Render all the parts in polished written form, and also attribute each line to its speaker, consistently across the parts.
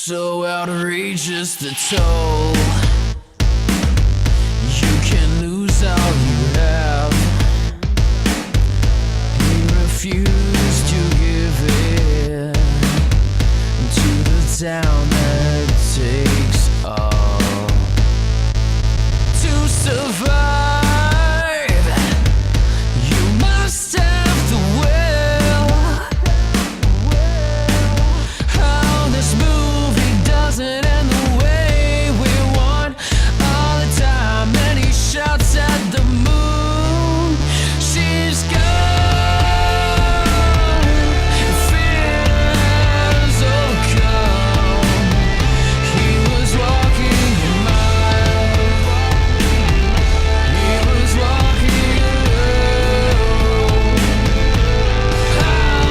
Speaker 1: So outrageous the toll. You can lose all you have. We refuse to give in to the town that takes all. To survive, you must have the will. How this movie doesn't end the way we want all the time. And he shouts at the moon, she's gone. Fears overcome. He was walking a mile. He was walking alone. How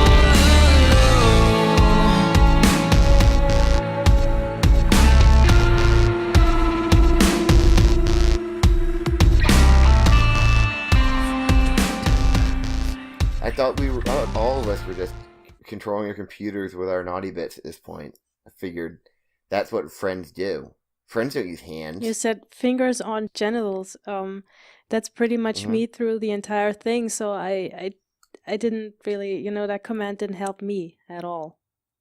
Speaker 2: I thought we were all of us were just controlling our computers with our naughty bits at this point. I figured that's what friends do. Friends don't use hands.
Speaker 3: You said fingers on genitals. That's pretty much me through the entire thing. So I didn't really, that command didn't help me at all.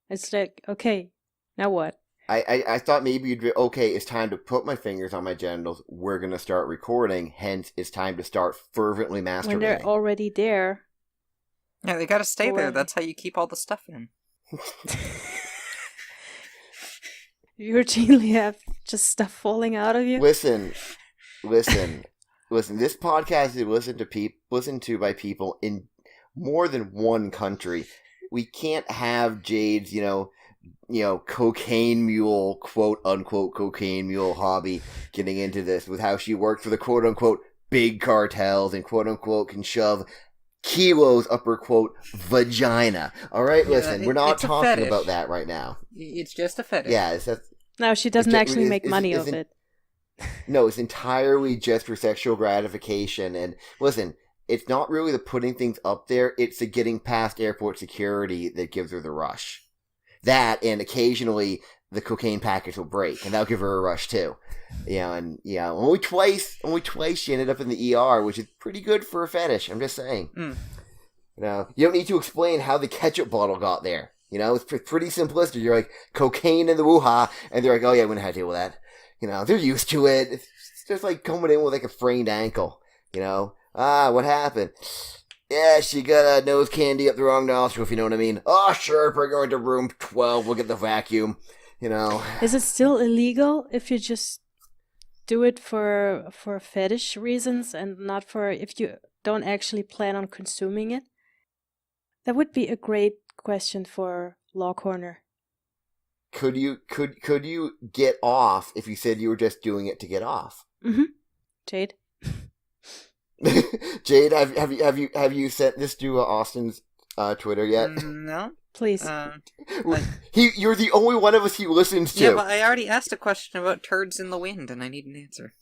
Speaker 3: It's like, okay, now what?
Speaker 2: I thought maybe you'd be, okay, it's time to put my fingers on my genitals. We're going to start recording. Hence, it's time to start fervently masturbating.
Speaker 3: When they're already there.
Speaker 4: Yeah, they gotta stay there.
Speaker 3: Or-
Speaker 4: That's how you keep all the stuff in.
Speaker 3: You routinely have just stuff falling out of you.
Speaker 2: Listen. This podcast is listened to by people in more than one country. We can't have Jade's, cocaine mule, quote unquote cocaine mule hobby getting into this with how she worked for the quote unquote big cartels and quote unquote can shove kilos up her quote vagina. All right, listen, we're not
Speaker 4: it's a
Speaker 2: talking
Speaker 4: fetish.
Speaker 2: about that right now.
Speaker 4: It's just a fetish.
Speaker 2: Yeah,
Speaker 3: No, she doesn't
Speaker 2: It's-
Speaker 3: actually
Speaker 2: it's-
Speaker 3: make
Speaker 2: it's-
Speaker 3: money
Speaker 2: it's
Speaker 3: off
Speaker 2: in-
Speaker 3: it.
Speaker 2: No, it's entirely just for sexual gratification. And listen, it's not really the putting things up there, it's the getting past airport security that gives her the rush. That, and occasionally the cocaine package will break, and that'll give her a rush too. Only twice she ended up in the ER, which is pretty good for a fetish, I'm just saying. You don't need to explain how the ketchup bottle got there. It's pretty simplistic. You're like, cocaine in the woo-ha, and they're like, oh yeah, we know how to deal with that. They're used to it. It's just like coming in with like a sprained ankle. What happened? Yeah, she got a nose candy up the wrong nostril, if you know what I mean. Oh, sure, bring her into room 12, we'll get the vacuum,
Speaker 3: Is it still illegal if you just do it for fetish reasons and not for if you don't actually plan on consuming it? That would be a great question for Law Corner.
Speaker 2: Could you get off if you said you were just doing it to get off?
Speaker 3: Mm-hmm. Jade?
Speaker 2: Jade, have you sent this to Austin's Twitter yet?
Speaker 4: No.
Speaker 3: Please.
Speaker 2: You're the only one of us he listens to.
Speaker 4: Yeah, but I already asked a question about turds in the wind, and I need an answer.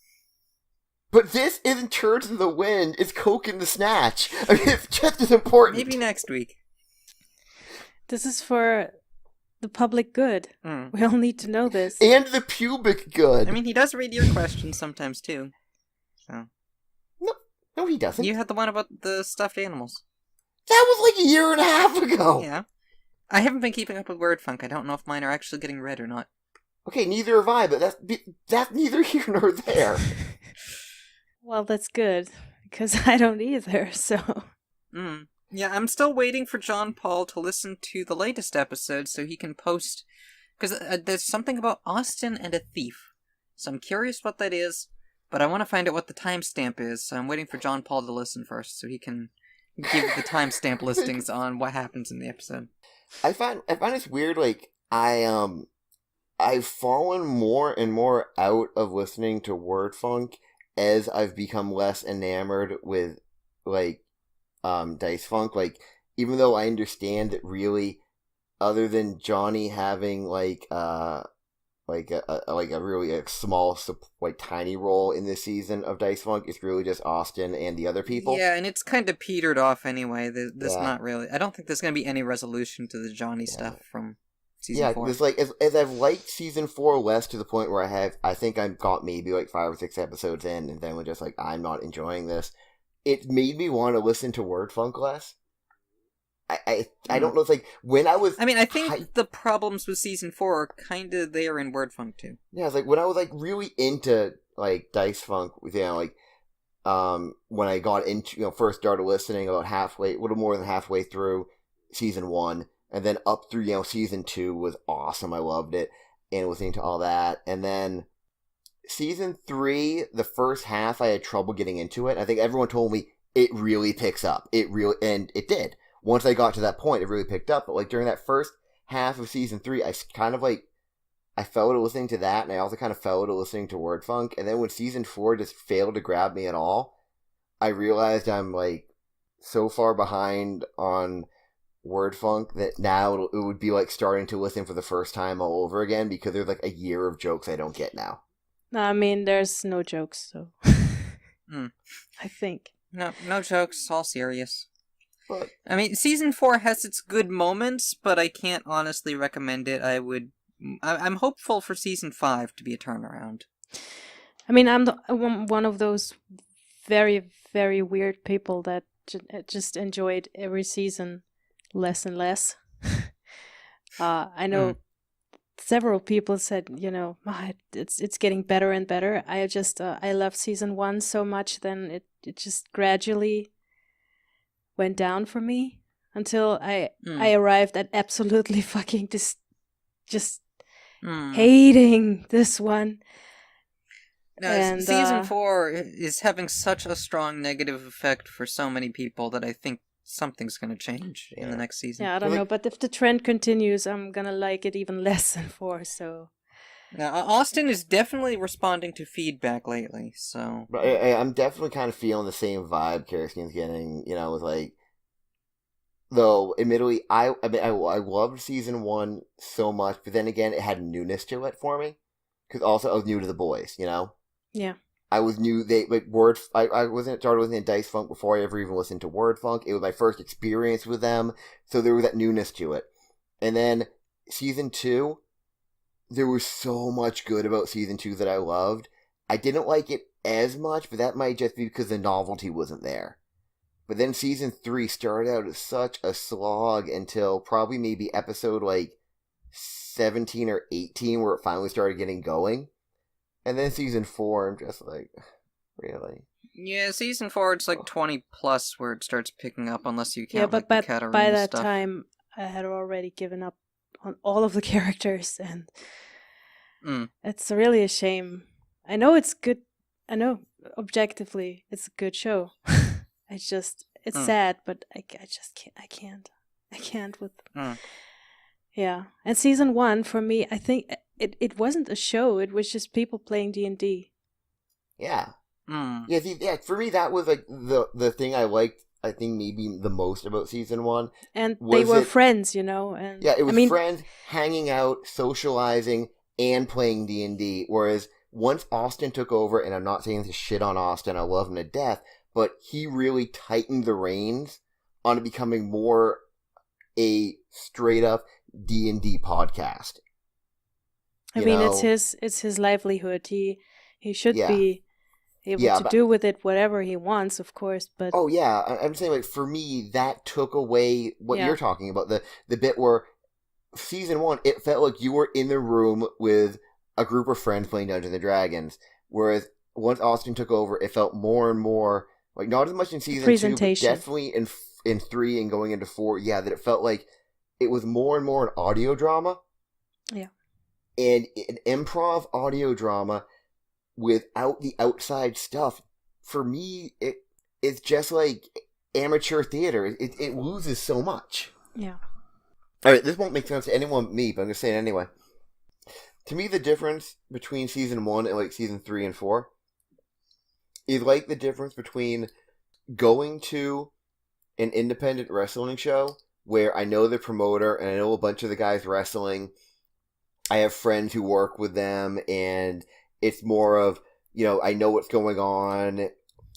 Speaker 2: But this isn't turds in the wind, it's coke in the snatch. I mean, it's just as important.
Speaker 4: Maybe next week.
Speaker 3: This is for the public good. We all need to know this.
Speaker 2: And the pubic good.
Speaker 4: I mean, he does read your questions sometimes, too. So.
Speaker 2: No, he doesn't.
Speaker 4: You had the one about the stuffed animals.
Speaker 2: That was like a year and a half ago.
Speaker 4: Yeah. I haven't been keeping up with WordFunk. I don't know if mine are actually getting read or not.
Speaker 2: Okay, neither have I, but that's neither here nor there.
Speaker 3: Well, that's good, because I don't either, so...
Speaker 4: Yeah, I'm still waiting for John Paul to listen to the latest episode so he can post... Because there's something about Austin and a thief. So I'm curious what that is, but I want to find out what the timestamp is, so I'm waiting for John Paul to listen first so he can give the timestamp listings on what happens in the episode.
Speaker 2: I find it's weird, like, I've fallen more and more out of listening to WordFunk as I've become less enamored with, like, Dice Funk. Like, even though I understand that really, other than Johnny having, like a really small, like, tiny role in this season of Dice Funk, it's really just Austin and the other people.
Speaker 4: Yeah, and it's kind of petered off anyway. Not really. I don't think there's going to be any resolution to the Johnny stuff from season
Speaker 2: Yeah,
Speaker 4: 4.
Speaker 2: because like as I've liked season 4 less to the point where I think I've got maybe like 5 or 6 episodes in, and then we're just like, I'm not enjoying this. It made me want to listen to Wordfunk less. I don't know. It's like when I was.
Speaker 4: I mean, I think the problems with season 4 are kind of there in Wordfunk too.
Speaker 2: Yeah, it's like when I was like really into like Dice Funk, like when I got into first started listening about a little more than halfway through season 1, and then up through season 2 was awesome. I loved it, and listening to all that, and then season 3, the first half I had trouble getting into it. I think everyone told me it really picks up. And it did. Once I got to that point, it really picked up. But like during that first half of season 3, I kind of like I fell to listening to that, and I also kind of fell to listening to Wordfunk. And then when season 4 just failed to grab me at all, I realized I'm like so far behind on Wordfunk that now it would be like starting to listen for the first time all over again, because there's like a year of jokes I don't get now.
Speaker 3: No, I mean, there's no jokes, so I think.
Speaker 4: No jokes, all serious.
Speaker 2: But
Speaker 4: I mean, season 4 has its good moments, but I can't honestly recommend it. I'm hopeful for season 5 to be a turnaround.
Speaker 3: I mean, I'm one of those very, very weird people that just enjoyed every season less and less. I know several people said, it's getting better and better. I love season 1 so much, then it just gradually went down for me until I arrived at absolutely fucking just hating this one.
Speaker 4: No,
Speaker 3: And,
Speaker 4: season 4 is having such a strong negative effect for so many people that I think something's going to change in the next season.
Speaker 3: Yeah, I don't know, but if the trend continues, I'm gonna like it even less than 4, so...
Speaker 4: Now, Austin is definitely responding to feedback lately, so...
Speaker 2: But I'm definitely kind of feeling the same vibe Kirsten's getting, with like... Though, admittedly, I loved season 1 so much, but then again, it had newness to it for me. Because also, I was new to the boys,
Speaker 3: Yeah.
Speaker 2: I was new, I wasn't started listening to Dice Funk before I ever even listened to Wordfunk. It was my first experience with them, so there was that newness to it. And then, season 2... there was so much good about season 2 that I loved. I didn't like it as much, but that might just be because the novelty wasn't there. But then season 3 started out as such a slog until probably maybe episode like 17 or 18 where it finally started getting going. And then season 4, I'm just like, really?
Speaker 4: Yeah, season 4, it's like 20 plus where it starts picking up, unless you count
Speaker 3: Yeah, but
Speaker 4: like, the Katarina
Speaker 3: by that
Speaker 4: stuff.
Speaker 3: time, I had already given up on all of the characters, and it's really a shame. I know it's good. I know objectively it's a good show. It's sad, but I just can't. I can't with. Yeah, and season 1 for me, I think it wasn't a show. It was just people playing D&D.
Speaker 2: Yeah. Yeah. For me, that was like the thing I liked. I think maybe the most about season 1.
Speaker 3: And they were friends, and
Speaker 2: yeah, it was friends hanging out, socializing, and playing D&D. Whereas once Austin took over, and I'm not saying this shit on Austin, I love him to death, but he really tightened the reins on it becoming more a straight up D&D podcast.
Speaker 3: I mean, it's his livelihood. He should be able to do with it whatever he wants, of course, but...
Speaker 2: Oh, yeah. I'm saying, like, for me, that took away what you're talking about. The bit where season 1, it felt like you were in the room with a group of friends playing Dungeons & Dragons, whereas once Austin took over, it felt more and more, like, not as much in season 2, but definitely in 3 and going into 4, that it felt like it was more and more an audio drama.
Speaker 3: Yeah.
Speaker 2: And an improv audio drama without the outside stuff, for me, it's just like amateur theater. It loses so much.
Speaker 3: Yeah.
Speaker 2: Alright, this won't make sense to anyone but me, but I'm going to say it anyway. To me, the difference between season 1 and like season 3 and 4 is like the difference between going to an independent wrestling show where I know the promoter and I know a bunch of the guys wrestling. I have friends who work with them, and it's more of, I know what's going on,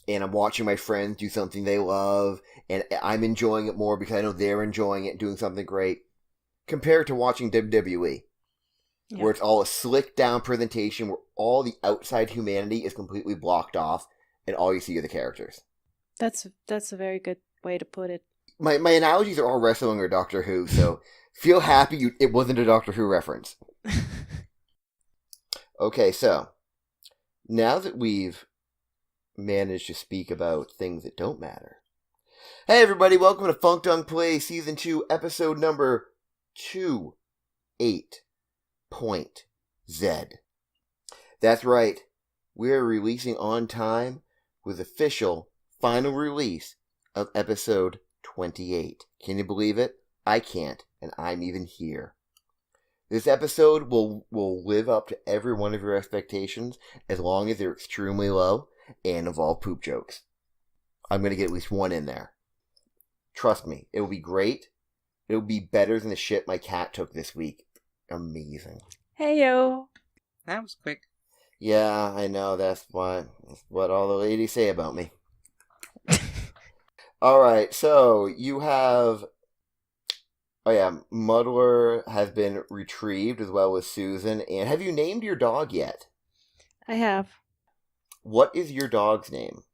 Speaker 2: and I'm watching my friends do something they love, and I'm enjoying it more because I know they're enjoying it and doing something great. compared to watching WWE,
Speaker 3: Yeah.
Speaker 2: where it's all a slick down presentation where all the outside humanity is completely blocked off and all you see are the characters.
Speaker 3: That's a very good way to put it.
Speaker 2: My analogies are all wrestling or Doctor Who, so feel happy it wasn't a Doctor Who reference. Okay, so now that we've managed to speak about things that don't matter. Hey everybody, welcome to Funk Dunk Play Season 2, episode number 28.Z. That's right, we're releasing on time with official final release of episode 28. Can you believe it? I can't, and I'm even here. This episode will live up to every one of your expectations as long as they're extremely low and involve poop jokes. I'm going to get at least one in there. Trust me, it will be great. It will be better than the shit my cat took this week. Amazing.
Speaker 3: Hey yo.
Speaker 4: That was quick.
Speaker 2: Yeah, I know. That's what all the ladies say about me. Alright, so you have... Oh yeah, Muddler has been retrieved as well as Susan. And have you named your dog yet?
Speaker 3: I have.
Speaker 2: What is your dog's name?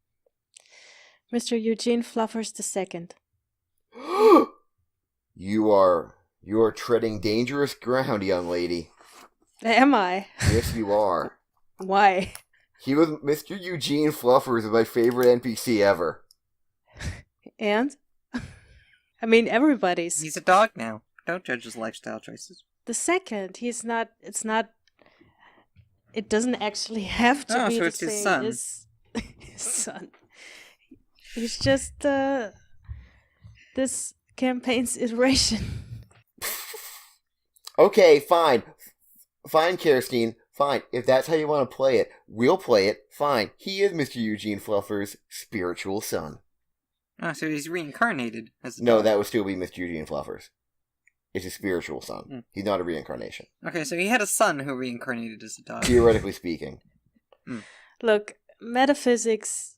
Speaker 3: Mr. Eugene Fluffers II.
Speaker 2: You are treading dangerous ground, young lady.
Speaker 3: Am I?
Speaker 2: Yes, you are.
Speaker 3: Why?
Speaker 2: He was Mr. Eugene Fluffers, my favorite NPC ever.
Speaker 3: And? I mean, everybody's.
Speaker 4: He's a dog now. Don't judge his lifestyle choices.
Speaker 3: The second, it doesn't actually have to be
Speaker 4: so
Speaker 3: the
Speaker 4: it's his
Speaker 3: same
Speaker 4: son.
Speaker 3: as his son. He's just, this campaign's iteration.
Speaker 2: Okay, fine. Fine, Kirstine. Fine. If that's how you want to play it, we'll play it. Fine. He is Mr. Eugene Fluffers' spiritual son.
Speaker 4: Oh, so he's reincarnated as a
Speaker 2: No,
Speaker 4: dog.
Speaker 2: that would still be Mr. Eugene Fluffers. It's his spiritual son.
Speaker 4: Mm.
Speaker 2: He's not a reincarnation.
Speaker 4: Okay, so he had a son who reincarnated as a dog.
Speaker 2: Theoretically speaking.
Speaker 3: Look, metaphysics,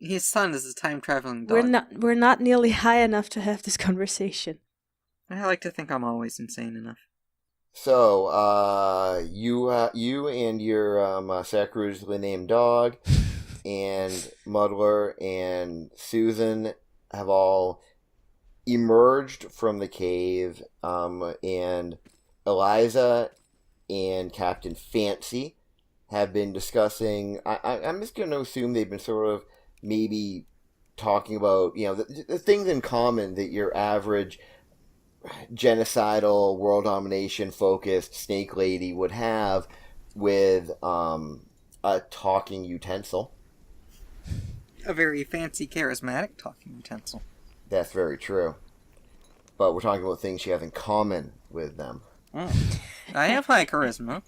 Speaker 4: His son is a time-traveling dog.
Speaker 3: we're not nearly high enough to have this conversation.
Speaker 4: I like to think I'm always insane enough.
Speaker 2: So, you and your sacramentally named dog and Muddler and Susan have all emerged from the cave, and Eliza and Captain Fancy have been discussing. I'm just going to assume they've been sort of maybe talking about, the things in common that your average genocidal, world domination focused snake lady would have with a talking utensil.
Speaker 4: A very fancy, charismatic talking utensil.
Speaker 2: That's very true. But we're talking about things she has in common with them.
Speaker 4: Oh. I have high charisma.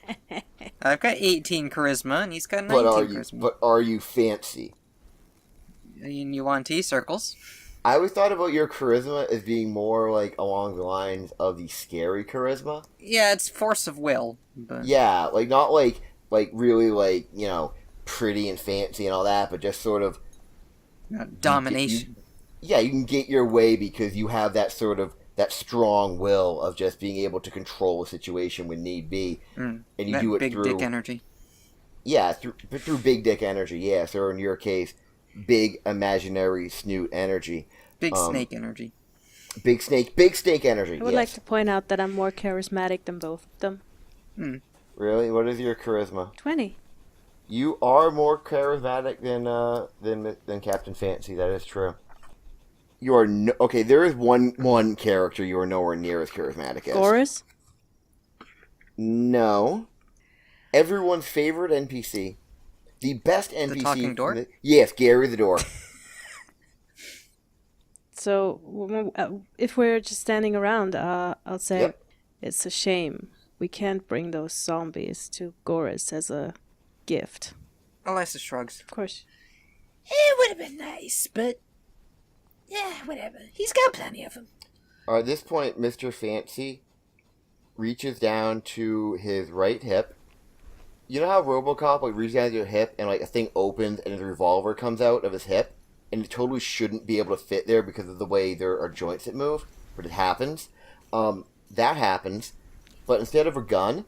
Speaker 4: I've got 18 charisma, and he's got 19 charisma.
Speaker 2: But are you fancy?
Speaker 4: And you want T-circles?
Speaker 2: I always thought about your charisma as being more like along the lines of the scary charisma.
Speaker 4: Yeah, it's force of will. But...
Speaker 2: Yeah, like not like really like, pretty and fancy and all that, but just sort of
Speaker 4: domination.
Speaker 2: You can get your way because you have that sort of that strong will of just being able to control a situation when need be, and you do it
Speaker 4: big
Speaker 2: through
Speaker 4: dick energy.
Speaker 2: Yeah, through big dick energy. Yes, or in your case, big imaginary snoot energy.
Speaker 4: Big snake energy.
Speaker 2: Big snake energy.
Speaker 3: I would like to point out that I'm more charismatic than both of them.
Speaker 2: Really? What is your charisma?
Speaker 3: 20.
Speaker 2: You are more charismatic than Captain Fancy. That is true. You are okay. There is one character you are nowhere near as charismatic as.
Speaker 3: Goris?
Speaker 2: No. Everyone's favorite NPC. The best NPC.
Speaker 4: The talking door?
Speaker 2: Yes, Gary the door.
Speaker 3: So, if we're just standing around, I'll say it's a shame we can't bring those zombies to Goris as a gift.
Speaker 4: Eliza shrugs.
Speaker 3: Of course.
Speaker 5: It would have been nice, but yeah, whatever. He's got plenty of them.
Speaker 2: At this point, Mr. Fancy reaches down to his right hip. You know how RoboCop reaches down to your hip and a thing opens and his revolver comes out of his hip, and it totally shouldn't be able to fit there because of the way there are joints that move, but it happens. that happens, but instead of a gun,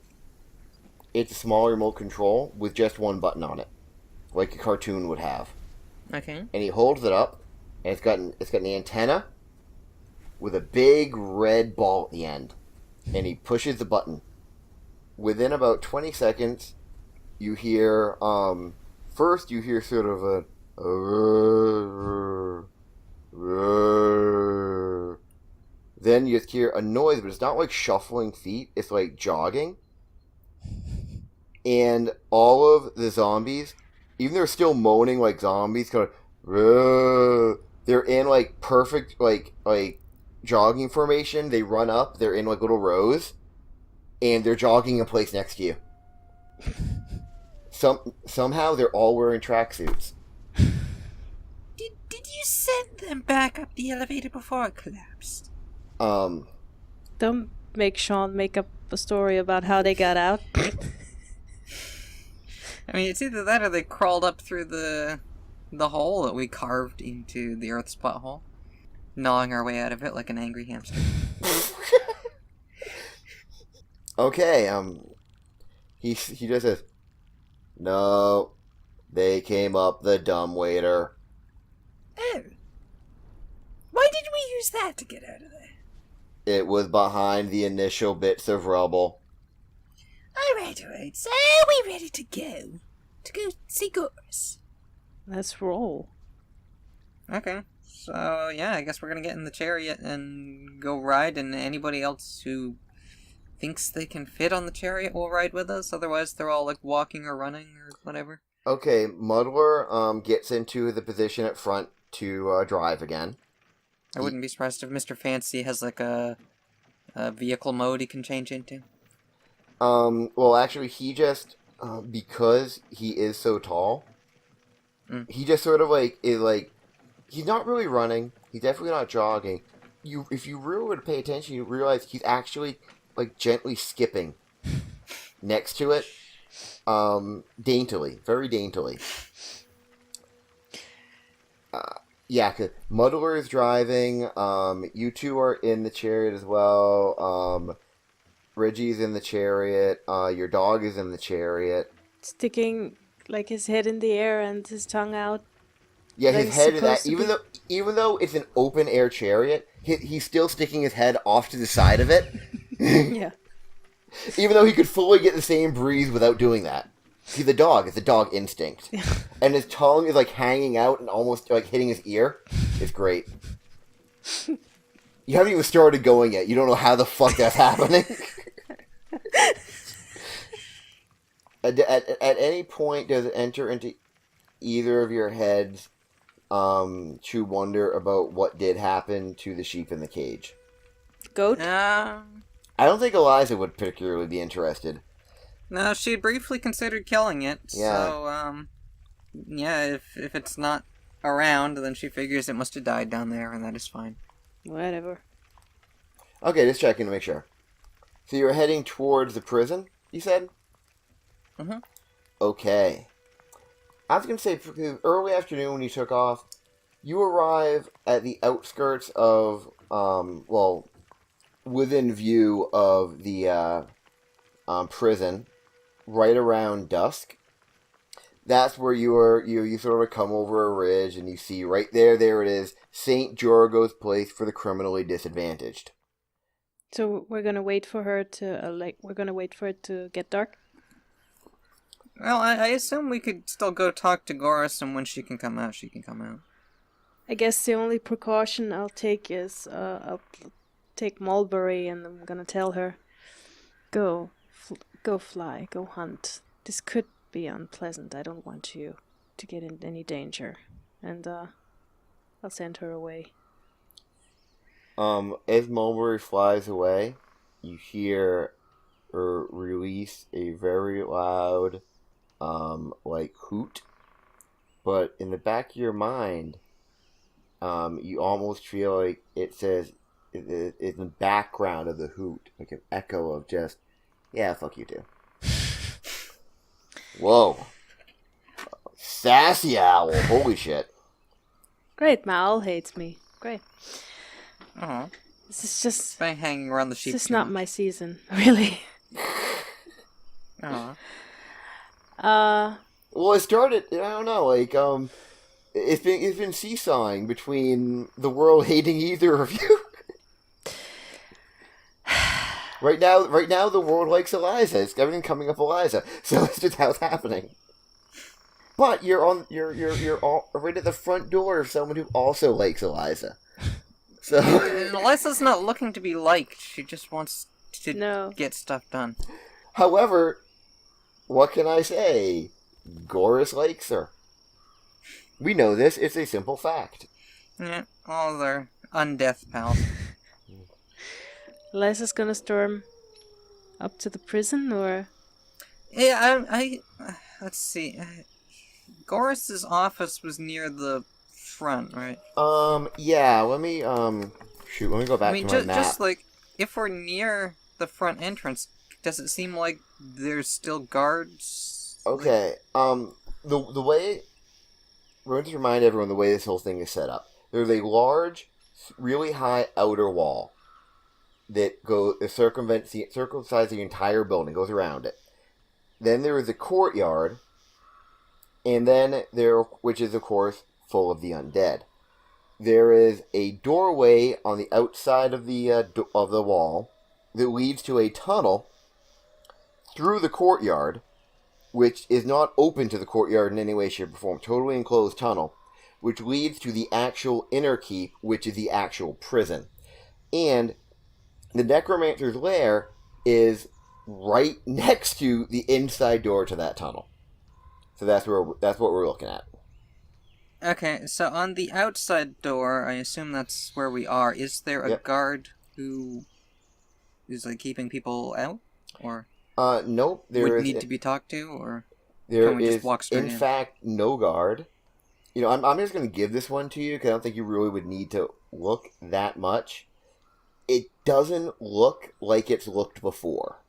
Speaker 2: it's a small remote control with just one button on it, like a cartoon would have.
Speaker 4: Okay.
Speaker 2: And he holds it up, and it's got an antenna with a big red ball at the end, and he pushes the button. Within about 20 seconds, you hear first you hear sort of a then you just hear a noise, but it's not like shuffling feet, it's like jogging. And all of the zombies, even though they're still moaning like zombies, kind of, they're in like perfect like jogging formation. They run up, they're in like little rows, and they're jogging in place next to you. Somehow they're all wearing tracksuits.
Speaker 5: Did you send them back up the elevator before it collapsed?
Speaker 3: Don't make Sean make up a story about how they got out.
Speaker 4: I mean, it's either that or they crawled up through the hole that we carved into the Earth's butthole, gnawing our way out of it like an angry hamster.
Speaker 2: Okay, he just says, "No, they came up the dumbwaiter."
Speaker 5: Oh. Why did we use that to get out of there?
Speaker 2: It was behind the initial bits of rubble.
Speaker 5: Alright. So are we ready to go? To go see Goris?
Speaker 3: Let's roll.
Speaker 4: Okay, so yeah, I guess we're gonna get in the chariot and go ride, and anybody else who thinks they can fit on the chariot will ride with us. Otherwise, they're all like walking or running or whatever.
Speaker 2: Okay, Muddler gets into the position at front to drive again.
Speaker 4: I wouldn't be surprised if Mr. Fancy has like a vehicle mode he can change into.
Speaker 2: Well, actually, he just because he is so tall, he just sort of like is like he's not really running. He's definitely not jogging. If you really would pay attention, you realize he's actually like gently skipping next to it, daintily, very daintily. Yeah, 'cause Muddler is driving. You two are in the chariot as well. Reggie's in the chariot. Your dog is in the chariot.
Speaker 3: Sticking like his head in the air and his tongue out.
Speaker 2: Yeah,
Speaker 3: Like
Speaker 2: his head is
Speaker 3: supposed
Speaker 2: that.
Speaker 3: to
Speaker 2: Even though it's an open air chariot, he's still sticking his head off to the side of it.
Speaker 3: Yeah.
Speaker 2: Even though he could fully get the same breeze without doing that. See, the dog, it's a dog instinct. And his tongue is like hanging out and almost like hitting his ear. It's great. You haven't even started going yet. You don't know how the fuck that's happening. At any point does it enter into either of your heads to wonder about what did happen to the sheep in the cage?
Speaker 3: Goat?
Speaker 2: I don't think Eliza would particularly be interested.
Speaker 4: No, she briefly considered killing it.
Speaker 2: Yeah.
Speaker 4: So, yeah, if it's not around, then she figures it must have died down there, and that is fine.
Speaker 3: Whatever.
Speaker 2: Okay, just checking to make sure. So you're heading towards the prison, you said?
Speaker 4: Mm-hmm.
Speaker 2: Okay. I was going to say, early afternoon when you took off, you arrive at the outskirts of, within view of the prison, right around dusk. That's where you sort of come over a ridge and you see right there it is, St. Jorgo's place for the criminally disadvantaged.
Speaker 3: So we're gonna wait for her to we're gonna wait for it to get dark.
Speaker 4: Well, I assume we could still go talk to Goris, and when she can come out, she can come out.
Speaker 3: I guess the only precaution I'll take is I'll take Mulberry and I'm gonna tell her, go fly, go hunt. This could be unpleasant. I don't want you to get in any danger. And I'll send her away.
Speaker 2: As Mulberry flies away, you hear her release a very loud, hoot. But in the back of your mind, you almost feel like it says, in the background of the hoot, like an echo of just, yeah, fuck you too. Whoa. Sassy owl. Holy shit.
Speaker 3: Great, my owl hates me. Great.
Speaker 4: Uh-huh.
Speaker 3: This is just
Speaker 4: By hanging around the sheep.
Speaker 3: this is
Speaker 4: too
Speaker 3: not
Speaker 4: much.
Speaker 3: my season, really.
Speaker 4: Aw.
Speaker 2: Well, it started. I don't know. Like, it's been seesawing between the world hating either of you. Right now, the world likes Eliza. It's everything coming up Eliza. So it's just how it's happening. But you're all right at the front door of someone who also likes Eliza. So
Speaker 4: And Eliza's not looking to be liked. She just wants to get stuff done.
Speaker 2: However, what can I say? Goris likes her. We know this. It's a simple fact.
Speaker 4: Yeah, all their undeath pals.
Speaker 3: Eliza's gonna storm up to the prison, or
Speaker 4: Yeah, I let's see. Goris's office was near the front, right?
Speaker 2: Yeah. Let me shoot. Let me go back
Speaker 4: I mean,
Speaker 2: to my map.
Speaker 4: just like if we're near the front entrance, does it seem like there's still guards?
Speaker 2: Okay. The way we're going to remind everyone the way this whole thing is set up. There's a large, really high outer wall that circumcises the entire building, goes around it. Then there is a courtyard, and then which is of course full of the undead. There is a doorway on the outside of the wall that leads to a tunnel through the courtyard, which is not open to the courtyard in any way, shape, or form. Totally enclosed tunnel, which leads to the actual inner keep, which is the actual prison. And the necromancer's lair is right next to the inside door to that tunnel. So that's what we're looking at.
Speaker 4: Okay, so on the outside door, I assume that's where we are. Is there a guard who is like keeping people out, or
Speaker 2: nope. There
Speaker 4: would
Speaker 2: is
Speaker 4: need to be talked to, or
Speaker 2: there
Speaker 4: can we
Speaker 2: is
Speaker 4: just walk straight
Speaker 2: in
Speaker 4: in?
Speaker 2: fact no guard. You know, I'm just going to give this one to you because I don't think you really would need to look that much. It doesn't look like it's looked before.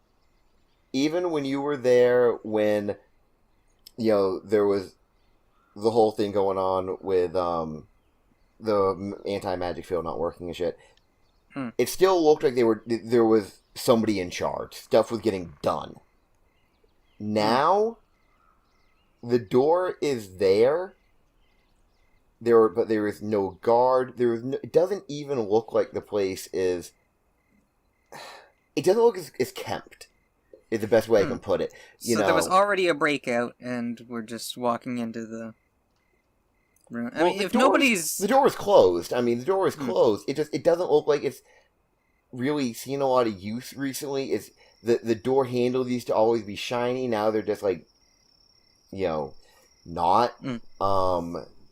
Speaker 2: Even when you were there, when there was the whole thing going on with the anti-magic field not working and shit. It still looked like there was somebody in charge. Stuff was getting done. Now, the door is there. But there is no guard. It doesn't even look like the place is. It doesn't look as kept. Is the best way I can put it.
Speaker 4: So there was already a breakout, and we're just walking into the room. I mean, if nobody's
Speaker 2: the door is closed. I mean, the door is closed. It doesn't look like it's really seen a lot of use recently. It's the door handle used to always be shiny. Now they're just like, not.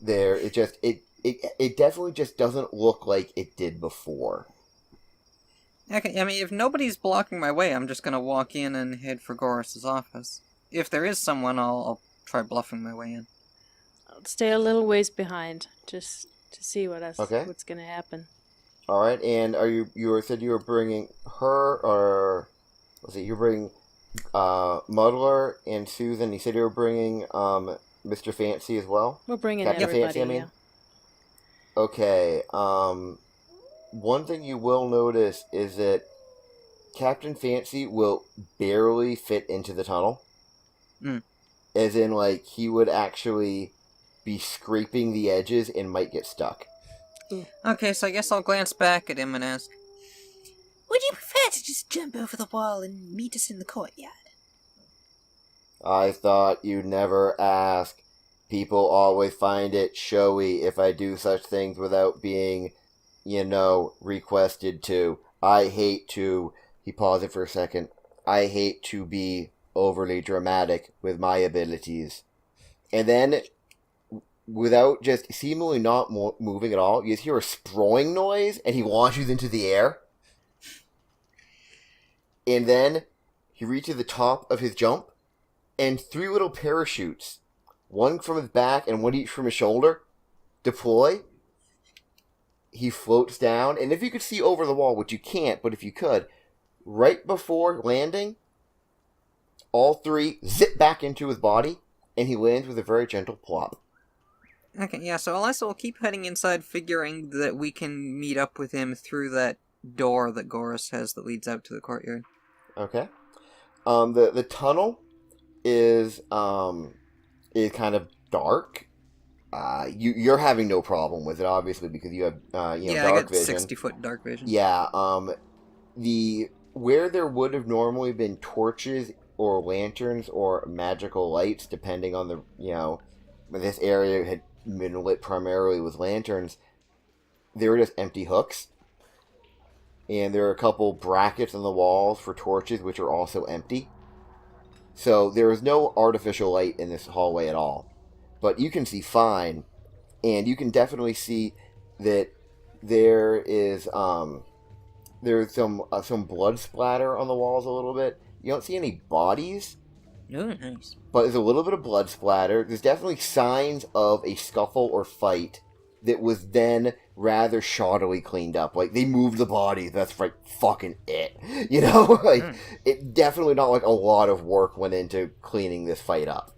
Speaker 2: There, it definitely just doesn't look like it did before.
Speaker 4: Okay, I mean, if nobody's blocking my way, I'm just gonna walk in and head for Goris's office. If there is someone, I'll try bluffing my way in.
Speaker 3: I'll stay a little ways behind just to see
Speaker 2: Okay.
Speaker 3: what's gonna happen.
Speaker 2: All right, and you said you were bringing her, or let's see, you're bringing Muddler and Susan. You said you were bringing Mr. Fancy as well.
Speaker 3: We're bringing
Speaker 2: Captain
Speaker 3: everybody.
Speaker 2: Fancy, I mean.
Speaker 3: Yeah.
Speaker 2: Okay. One thing you will notice is that Captain Fancy will barely fit into the tunnel. As in, like, he would actually be scraping the edges and might get stuck.
Speaker 4: Okay, so I guess I'll glance back at him and ask,
Speaker 5: Would you prefer to just jump over the wall and meet us in the courtyard?
Speaker 2: I thought you'd never ask. People always find it showy if I do such things without being, requested to. I hate to... He paused it for a second. I hate to be overly dramatic with my abilities. And then, without just seemingly not moving at all, you just hear a sproing noise, and he launches into the air. And then, he reaches the top of his jump, and 3 little parachutes, one from his back and one each from his shoulder, deploy. He floats down, and if you could see over the wall, which you can't, but if you could, right before landing, all 3 zip back into his body, and he lands with a very gentle plop.
Speaker 4: okay, yeah, so Alyssa will keep heading inside, figuring that we can meet up with him through that door that Goris has that leads out to the courtyard.
Speaker 2: Okay. The tunnel is kind of dark. You're having no problem with it, obviously, because you have dark
Speaker 4: I got
Speaker 2: vision.
Speaker 4: 60-foot dark vision.
Speaker 2: Yeah. Where there would have normally been torches or lanterns or magical lights, depending on this area had been lit primarily with lanterns. There were just empty hooks. And there are a couple brackets on the walls for torches, which are also empty. So there is no artificial light in this hallway at all. But you can see fine, and you can definitely see that there is there's some blood splatter on the walls a little bit. You don't see any bodies.
Speaker 4: Oh, nice.
Speaker 2: But there's a little bit of blood splatter. There's definitely signs of a scuffle or fight that was then rather shoddily cleaned up. Like, they moved the body. That's like fucking it. It definitely not like a lot of work went into cleaning this fight up.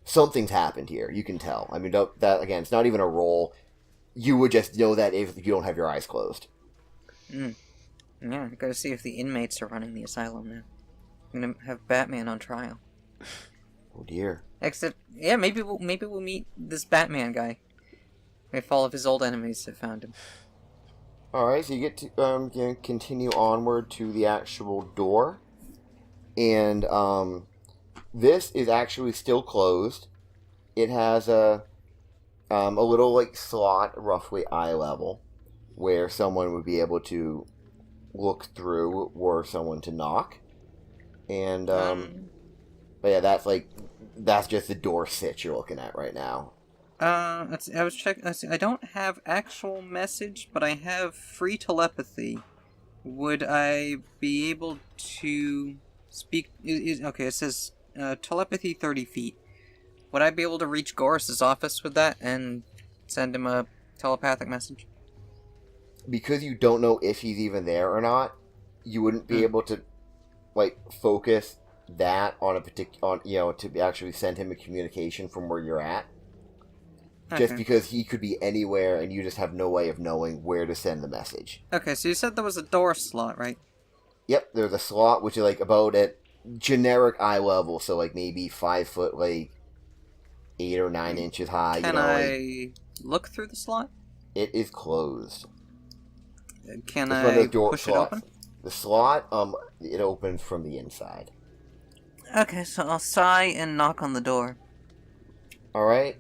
Speaker 2: Something's happened here. You can tell. I mean, that again, it's not even a roll. You would just know that if you don't have your eyes closed.
Speaker 4: Yeah, I gotta see if the inmates are running the asylum now. I'm gonna have Batman on trial.
Speaker 2: Oh dear.
Speaker 4: Except, yeah, maybe we'll meet this Batman guy. If all of his old enemies have found him.
Speaker 2: Alright, so you get to continue onward to the actual door. And this is actually still closed. It has a little like slot, roughly eye level, where someone would be able to look through or someone to knock. And but yeah, that's just the door sit you're looking at right now.
Speaker 4: I was checking. I don't have actual message, but I have free telepathy. Would I be able to speak? Okay, it says telepathy 30 feet. Would I be able to reach Goris' office with that and send him a telepathic message?
Speaker 2: Because you don't know if he's even there or not, you wouldn't be able to focus that on a to actually send him a communication from where you're at. Just because he could be anywhere and you just have no way of knowing where to send the message.
Speaker 4: Okay, so you said there was a door slot, right?
Speaker 2: Yep, there's a slot which is about at generic eye level, so maybe 5 foot, 8 or 9 inches high.
Speaker 4: Can I look through the slot?
Speaker 2: It is closed.
Speaker 4: Can I push it open?
Speaker 2: The slot, it opens from the inside.
Speaker 4: Okay, so I'll sigh and knock on the door.
Speaker 2: Alright,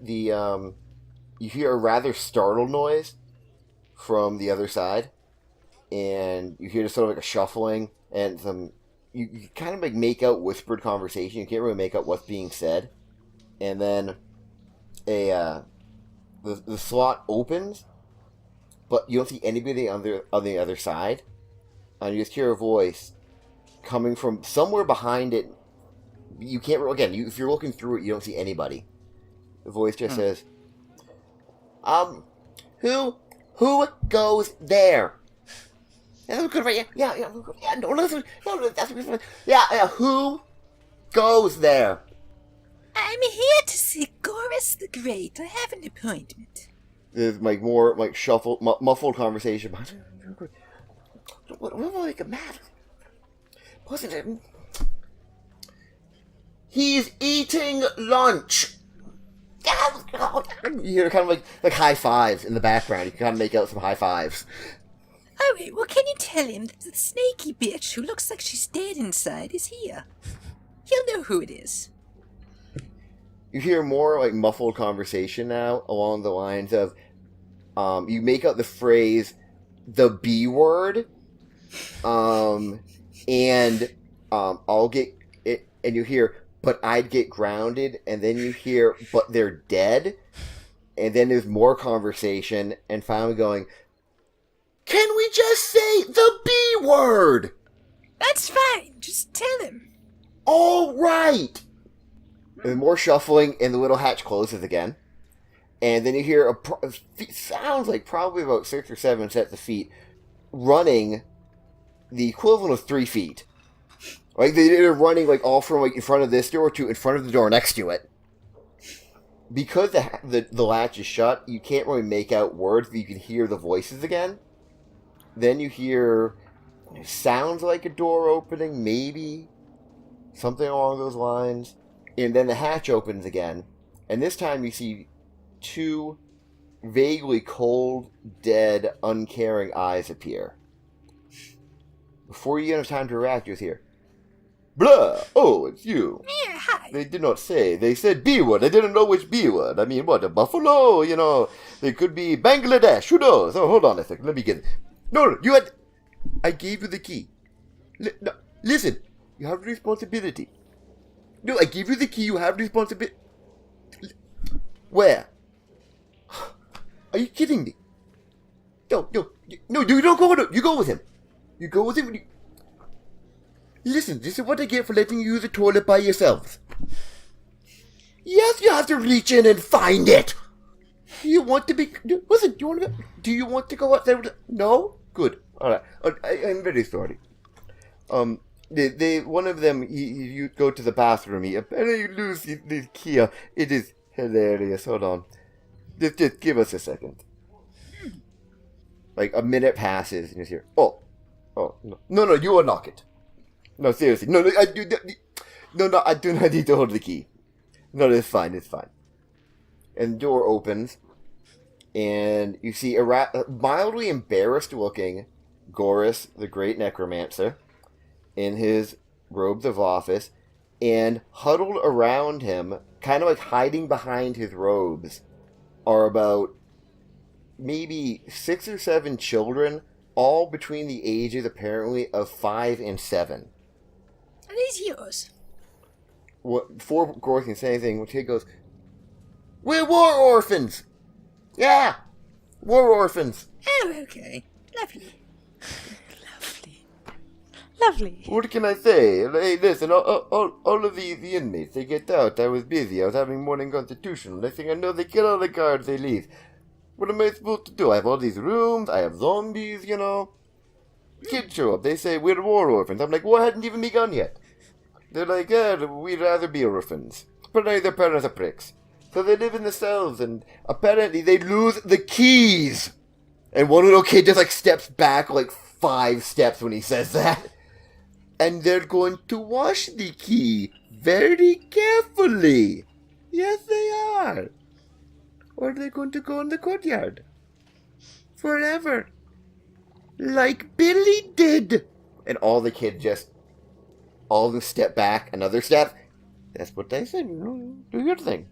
Speaker 2: you hear a rather startled noise from the other side, and you hear just sort of a shuffling, and you kind of make out whispered conversation. You can't really make out what's being said, and then the slot opens, but you don't see anybody on the other side, and you just hear a voice coming from somewhere behind it. You can't if you're looking through it, you don't see anybody. The voice just says, who goes there? Yeah, who goes there?
Speaker 5: I'm here to see Goris the Great. I have an appointment.
Speaker 2: There's more muffled conversation. What was the matter? Wasn't it? He's eating lunch. You hear kind of like high fives in the background. You can kind of make out some high fives.
Speaker 5: Alright, well, can you tell him that the snaky bitch who looks like she's dead inside is here? He'll know who it is.
Speaker 2: You hear more muffled conversation now along the lines of, you make out the phrase, the B word, and I'll get it, and you hear, but I'd get grounded, and then you hear, but they're dead, and then there's more conversation, and finally going, can we just say the B word?
Speaker 5: That's fine, just tell him.
Speaker 2: All right. There's more shuffling, and the little hatch closes again, and then you hear sounds like probably about 6 or 7 sets of feet running the equivalent of 3 feet. They're running all from in front of this door to in front of the door next to it. Because the latch is shut, you can't really make out words, but you can hear the voices again. then you hear sounds like a door opening, maybe something along those lines, and then the hatch opens again, and this time you see two vaguely cold, dead, uncaring eyes appear. Before you have time to react, you hear, "Blah! Oh, it's you."
Speaker 5: Yeah, hi.
Speaker 2: They did not say. They said B word. I didn't know which B word. I mean, what, a buffalo? You know, they could be Bangladesh. Who knows? Oh, hold on a second. Let me get it. No, you had... I gave you the key. No, listen. You have responsibility. No, I gave you the key. You have responsibility. Where? Are you kidding me? No, you don't go with him. You go with him. You go with him. Listen, this is what I get for letting you use the toilet by yourselves. Yes, you have to reach in and find it. You want to be... Listen, do you want to go out there with... No? Good. All right. I'm very sorry. One of them, you go to the bathroom, and you lose the key. It is hilarious. Hold on. Just give us a second. Like, a minute passes, and you hear, oh, no, you unlock it. No, seriously. No, I do not need to hold the key. No, it's fine. And the door opens, and you see a mildly embarrassed looking Goris, the great necromancer, in his robes of office, and huddled around him, kind of like hiding behind his robes, are about maybe 6 or 7 children, all between the ages, apparently, of 5 and 7.
Speaker 5: Are these yours?
Speaker 2: Before Goris can say anything, Kid goes, "We're war orphans!" Yeah! War orphans!
Speaker 5: Oh, okay. Lovely.
Speaker 3: Lovely.
Speaker 2: What can I say? Hey, listen, all of the inmates, they get out. I was busy. I was having morning constitution. Next thing I know, they kill all the guards, they leave. What am I supposed to do? I have all these rooms, I have zombies, you know. Kids show up, they say, "We're war orphans." I'm like, "War hadn't even begun yet." They're like, "Yeah, we'd rather be orphans." Apparently their parents are pricks. So they live in the cells, and apparently they lose the keys. And one little kid just like steps back like 5 steps when he says that. And they're going to wash the key very carefully. Yes, they are. Or they're going to go in the courtyard. Forever. Like Billy did. And all the kids all of them step back, another step. That's what they said, do your thing.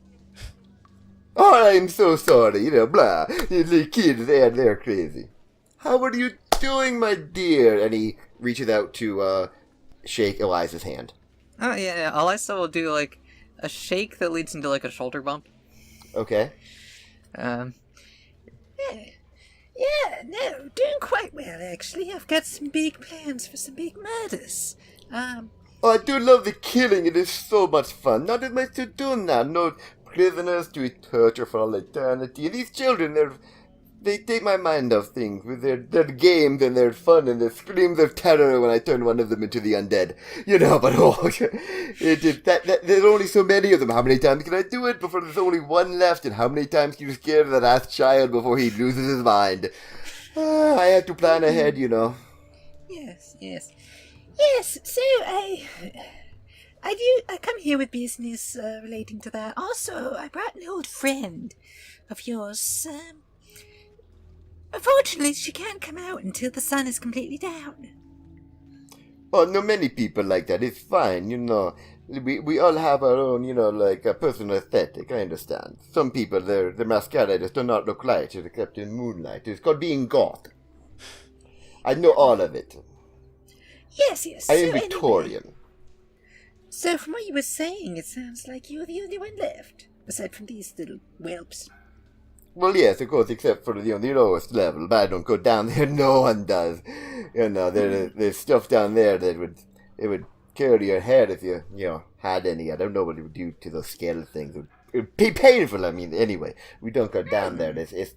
Speaker 2: Oh, I'm so sorry, blah. The kids, they're crazy. How are you doing, my dear? And he reaches out to shake Eliza's hand.
Speaker 4: Oh, yeah. Eliza will do, like, a shake that leads into, like, a shoulder bump.
Speaker 2: Okay.
Speaker 5: Yeah, no, doing quite well, actually. I've got some big plans for some big murders.
Speaker 2: Oh, I do love the killing. It is so much fun. Not as much to do now. No prisoners to be tortured for all eternity. These children, they take my mind off things with their games and their fun and their screams of terror when I turn one of them into the undead. But there's only so many of them. How many times can I do it before there's only one left? And how many times can you scare that last child before he loses his mind? I have to plan ahead,
Speaker 5: Yes, so I come here with business relating to that. Also, I brought an old friend of yours. Unfortunately, she can't come out until the sun is completely down.
Speaker 2: Oh, no, many people like that. It's fine, We all have our own, like a personal aesthetic, I understand. Some people, their mascara just do not look light, except in moonlight. It's called being goth. I know all of it.
Speaker 5: Yes.
Speaker 2: I am Victorian.
Speaker 5: Anyway, so from what you were saying, it sounds like you're the only one left, aside from these little whelps.
Speaker 2: Well, yes, of course, except for the lowest level. But I don't go down there. No one does. There's stuff down there that would carry your head if you had any. I don't know what it would do to those scale things. It would be painful. I mean, anyway, we don't go down there.
Speaker 5: Is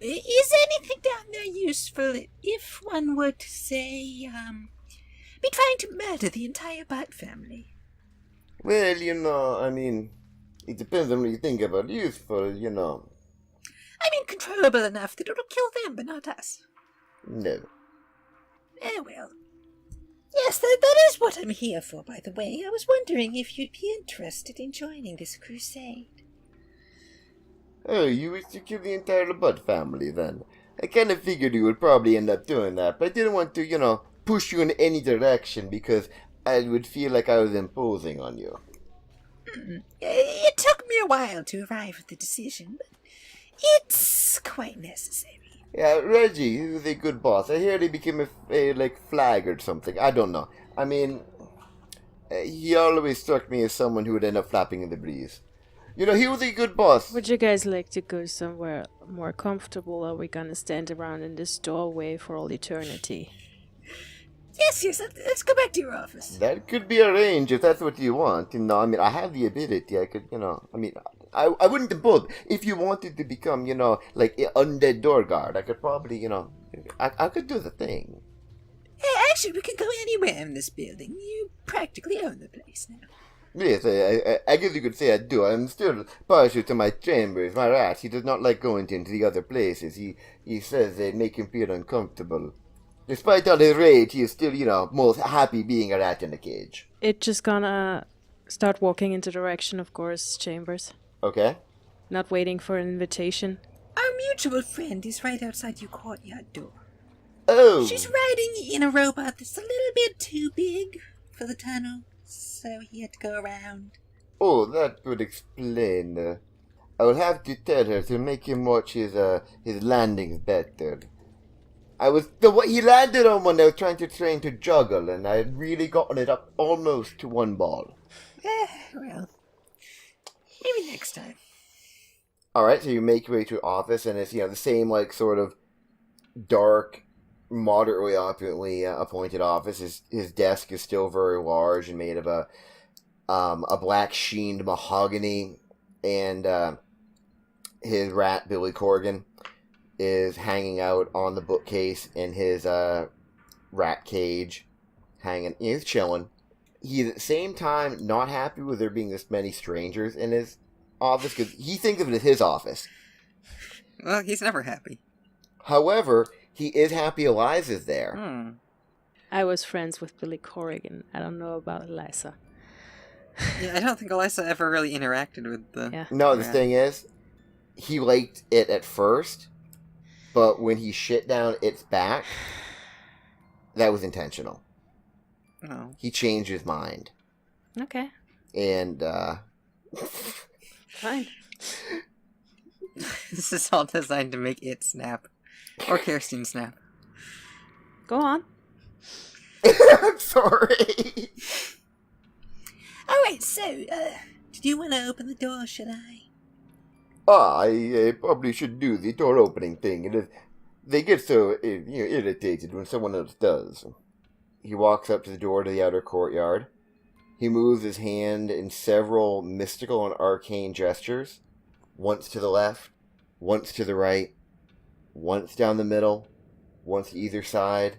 Speaker 5: anything down there useful if one were to say, be trying to murder the entire Butt family?
Speaker 2: Well, I mean, it depends on what you think about useful,
Speaker 5: I mean, controllable enough that it'll kill them, but not us.
Speaker 2: No.
Speaker 5: Oh, well. Yes, that is what I'm here for, by the way. I was wondering if you'd be interested in joining this crusade.
Speaker 2: Oh, you wish to kill the entire Butt family, then? I kind of figured you would probably end up doing that, but I didn't want to, push you in any direction because I would feel like I was imposing on you.
Speaker 5: It took me a while to arrive at the decision, but it's quite necessary.
Speaker 2: Yeah, Reggie, he was a good boss. I heard he became a flag or something. I don't know. I mean, he always struck me as someone who would end up flapping in the breeze. He was a good boss.
Speaker 3: Would you guys like to go somewhere more comfortable, or are we gonna stand around in this doorway for all eternity?
Speaker 5: Yes, let's go back to your office.
Speaker 2: That could be arranged if that's what you want. I have the ability. I could, I wouldn't above. If you wanted to become, like an undead door guard, I could probably, I could do the thing.
Speaker 5: Hey, actually, we can go anywhere in this building. You practically own the place now.
Speaker 2: Yes, I guess you could say I do. I'm still partial to my chambers. My rat, he does not like going into the other places. He says they make him feel uncomfortable. Despite all his rage, he is still, most happy being a rat in a cage.
Speaker 3: It just gonna start walking into the direction of Goris' chambers.
Speaker 2: Okay.
Speaker 3: Not waiting for an invitation.
Speaker 5: Our mutual friend is right outside your courtyard door.
Speaker 2: Oh!
Speaker 5: She's riding in a robot that's a little bit too big for the tunnel, so he had to go around.
Speaker 2: Oh, that would explain. I will have to tell her to make him watch his landings better. He landed on one I was trying to train to juggle, and I had really gotten it up almost to one ball.
Speaker 5: Well, maybe next time.
Speaker 2: Alright, so you make your way to your office, and it's, the same, sort of dark, moderately opulently appointed office. His desk is still very large and made of a black sheened mahogany, and his rat, Billy Corgan, is hanging out on the bookcase in his rat cage, he's chilling. He's at the same time not happy with there being this many strangers in his office, because he thinks of it as his office.
Speaker 4: Well, he's never happy.
Speaker 2: However, he is happy Eliza's there.
Speaker 3: I was friends with Billy Corgan. I don't know about Eliza.
Speaker 4: Yeah, I don't think Eliza ever really interacted with the...
Speaker 3: Yeah.
Speaker 2: No, the thing is, he liked it at first, but when he shit down its back, that was intentional.
Speaker 4: Oh.
Speaker 2: He changed his mind.
Speaker 3: Okay.
Speaker 2: And,
Speaker 3: Fine.
Speaker 4: This is all designed to make it snap. Or Kirsten snap.
Speaker 3: Go on.
Speaker 2: I'm sorry.
Speaker 5: Alright, so, did you want to open the door, or should I?
Speaker 2: I probably should do the door opening thing. They get so irritated when someone else does. He walks up to the door to the outer courtyard. He moves his hand in several mystical and arcane gestures. Once to the left, once to the right, once down the middle, once to either side.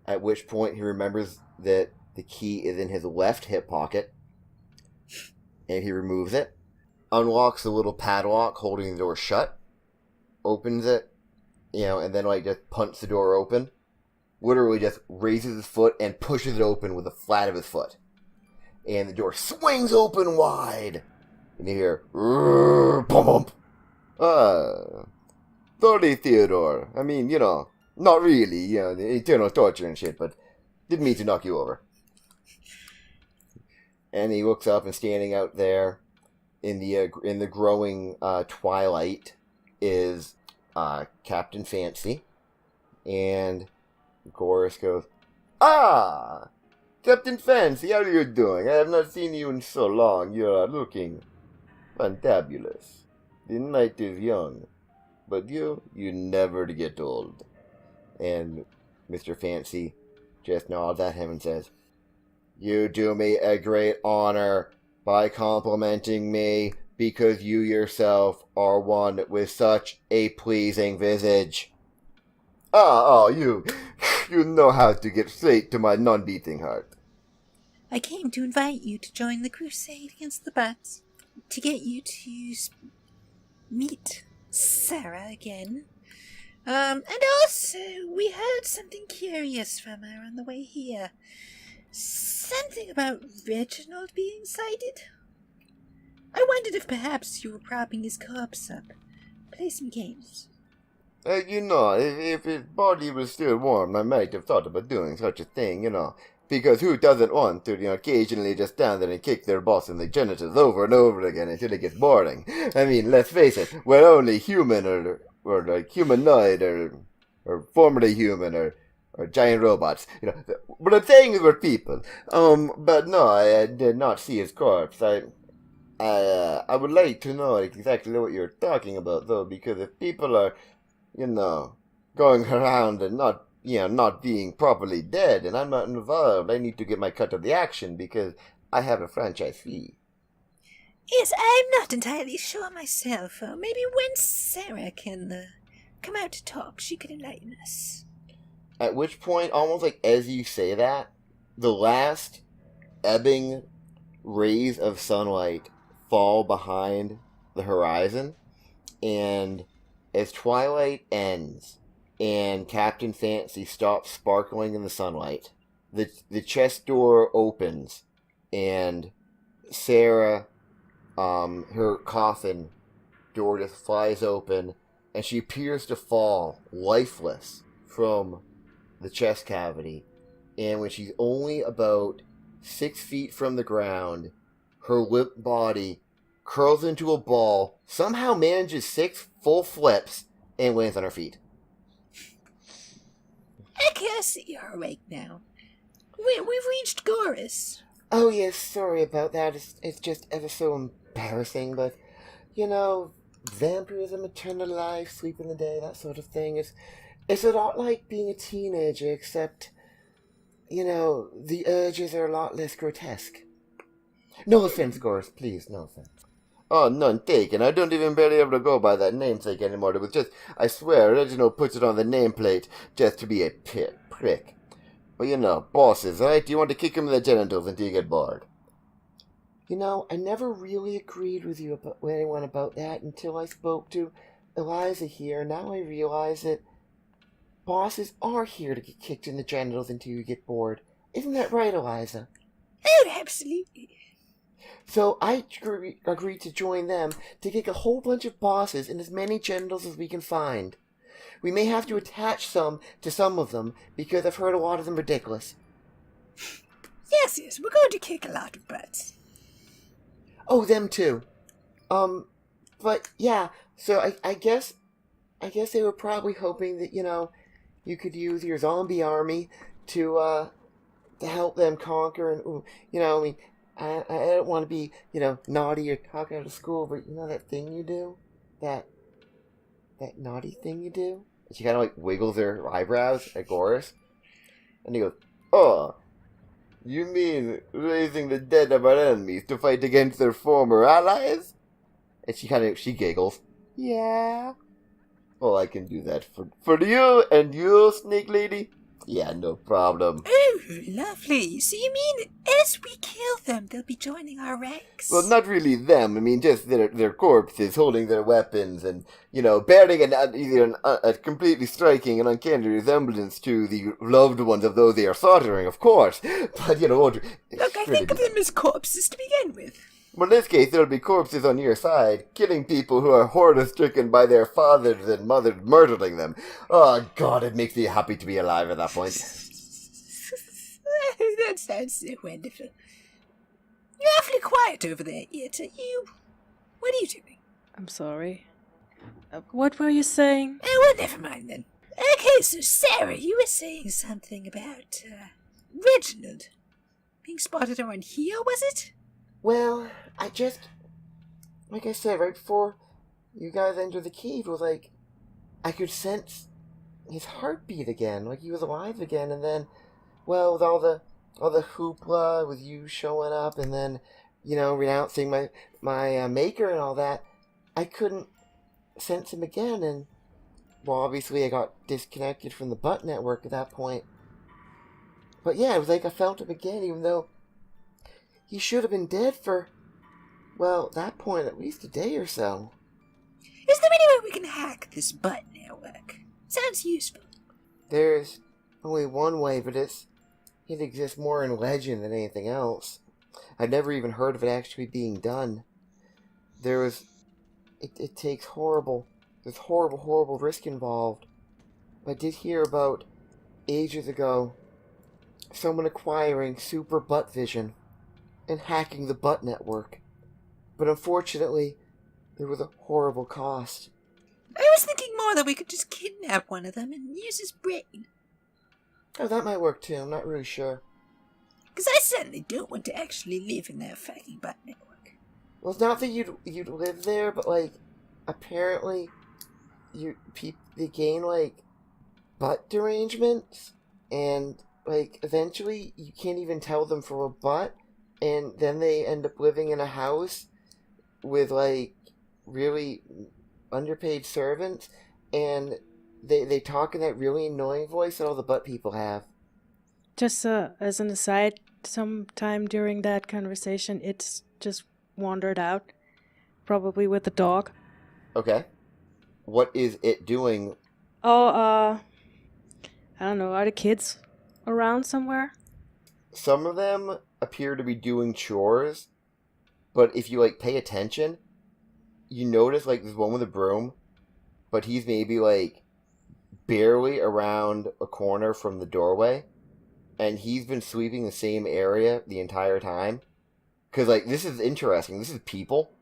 Speaker 2: At which point he remembers that the key is in his left hip pocket. And he removes it. Unlocks the little padlock holding the door shut. Opens it. And then just punts the door open. Literally just raises his foot and pushes it open with the flat of his foot. And the door swings open wide. And you hear, bump bump. Sorry, Theodore. I mean, not really, the eternal torture and shit, but didn't mean to knock you over. And he looks up, and standing out there in the growing twilight is Captain Fancy. And Goris goes, "Ah! Captain Fancy, how are you doing? I have not seen you in so long. You are looking fantabulous. The night is young, but you never get old." And Mr. Fancy just nods at him and says, "You do me a great honor by complimenting me, because you yourself are one with such a pleasing visage. You know how to get straight to my non-beating heart."
Speaker 5: I came to invite you to join the crusade against the bats, to get you to meet Sarah again. And also, we heard something curious from her on the way here. Something about Reginald being sighted. I wondered if perhaps you were propping his corpse up. Play some games.
Speaker 2: If his body was still warm, I might have thought about doing such a thing, Because who doesn't want to, occasionally just stand there and kick their boss in the genitals over and over again until it gets boring? I mean, let's face it, we're only human or like humanoid or formerly human or giant robots, But I'm saying is we're people. But no, I did not see his corpse. I would like to know exactly what you're talking about, though, because if people are, going around and not being properly dead, and I'm not involved, I need to get my cut of the action because I have a franchise fee.
Speaker 5: Yes, I'm not entirely sure myself. Maybe when Sarah can come out to talk, she could enlighten us.
Speaker 2: At which point, almost like as you say that, the last ebbing rays of sunlight fall behind the horizon, and as twilight ends and Captain Fancy stops sparkling in the sunlight, the chest door opens and Sarah, her coffin door just flies open and she appears to fall lifeless from the chest cavity. And when she's only about 6 feet from the ground, her limp body curls into a ball, somehow manages 6 full flips, and lands on her feet.
Speaker 5: I guess you're awake now. We've reached Goris.
Speaker 2: Oh yes, sorry about that. It's just ever so embarrassing, but, vampirism, eternal life, sleep in the day, that sort of thing. It's a lot like being a teenager, except, the urges are a lot less grotesque. No offense, Goris, please, no offense. Oh, none taken. I don't even barely able to go by that namesake anymore. It was just, I swear, Reginald puts it on the nameplate just to be a prick. But bosses, right? Do you want to kick him in the genitals until you get bored? I never really agreed with anyone about that until I spoke to Eliza here. Now I realize that bosses are here to get kicked in the genitals until you get bored. Isn't that right, Eliza?
Speaker 5: Oh, absolutely.
Speaker 2: So I agreed to join them to kick a whole bunch of bosses in as many genitals as we can find. We may have to attach some to some of them, because I've heard a lot of them ridiculous.
Speaker 5: Yes, we're going to kick a lot of butts.
Speaker 2: Oh, them too. But yeah, so I guess they were probably hoping that, you could use your zombie army to help them conquer, and, I don't want to be, naughty or talk out of school, but that thing you do? That naughty thing you do? She kind of wiggles her eyebrows at Goris. And he goes, oh, you mean raising the dead of our enemies to fight against their former allies? And she giggles. Yeah. Well, I can do that for you and you, Snake Lady. Yeah, no problem.
Speaker 5: Oh, lovely. So you mean as we kill them, they'll be joining our ranks?
Speaker 2: Well, not really them. I mean, just their corpses holding their weapons and, bearing a completely striking and uncanny resemblance to the loved ones of those they are slaughtering, of course. But,
Speaker 5: Look, I think of them as corpses to begin with.
Speaker 2: Well, in this case, there'll be corpses on your side, killing people who are horror-stricken by their fathers and mothers murdering them. Oh, God, it makes me happy to be alive at that point.
Speaker 5: That sounds so wonderful. You're awfully quiet over there, Yetta. What are you doing?
Speaker 3: I'm sorry. What were you saying?
Speaker 5: Oh, well, never mind then. Okay, so Sarah, you were saying something about, Reginald being spotted around here, was it?
Speaker 2: Well, like I said, right before you guys entered the cave, it was like, I could sense his heartbeat again, like he was alive again, and then, well, with all the hoopla, with you showing up, and then, renouncing my maker and all that, I couldn't sense him again, and, well, obviously I got disconnected from the butt network at that point. But yeah, it was like I felt him again, even though he should have been dead for, well, that point, at least a day or so.
Speaker 5: Is there any way we can hack this butt network? Sounds useful.
Speaker 2: There's only one way, but it exists more in legend than anything else. I've never even heard of it actually being done. It takes there's horrible risk involved. I did hear about, ages ago, someone acquiring super butt vision and hacking the butt network. But unfortunately, there was a horrible cost.
Speaker 5: I was thinking more that we could just kidnap one of them and use his brain.
Speaker 2: Oh, that might work too, I'm not really sure.
Speaker 5: Because I certainly don't want to actually live in their fucking butt network.
Speaker 2: Well, it's not that you'd live there, but, like, apparently, they gain, like, butt derangements, and, like, eventually you can't even tell them from a butt, and then they end up living in a house with, like, really underpaid servants, and they talk in that really annoying voice that all the butt people have.
Speaker 3: Just as an aside, sometime during that conversation, it's just wandered out, probably with the dog.
Speaker 2: Okay. What is it doing?
Speaker 3: Oh, I don't know, are the kids around somewhere?
Speaker 2: Some of them appear to be doing chores, but if you, like, pay attention, you notice, like, there's one with a broom, but he's maybe, like, barely around a corner from the doorway, and he's been sweeping the same area the entire time. Because, like, this is interesting. This is people.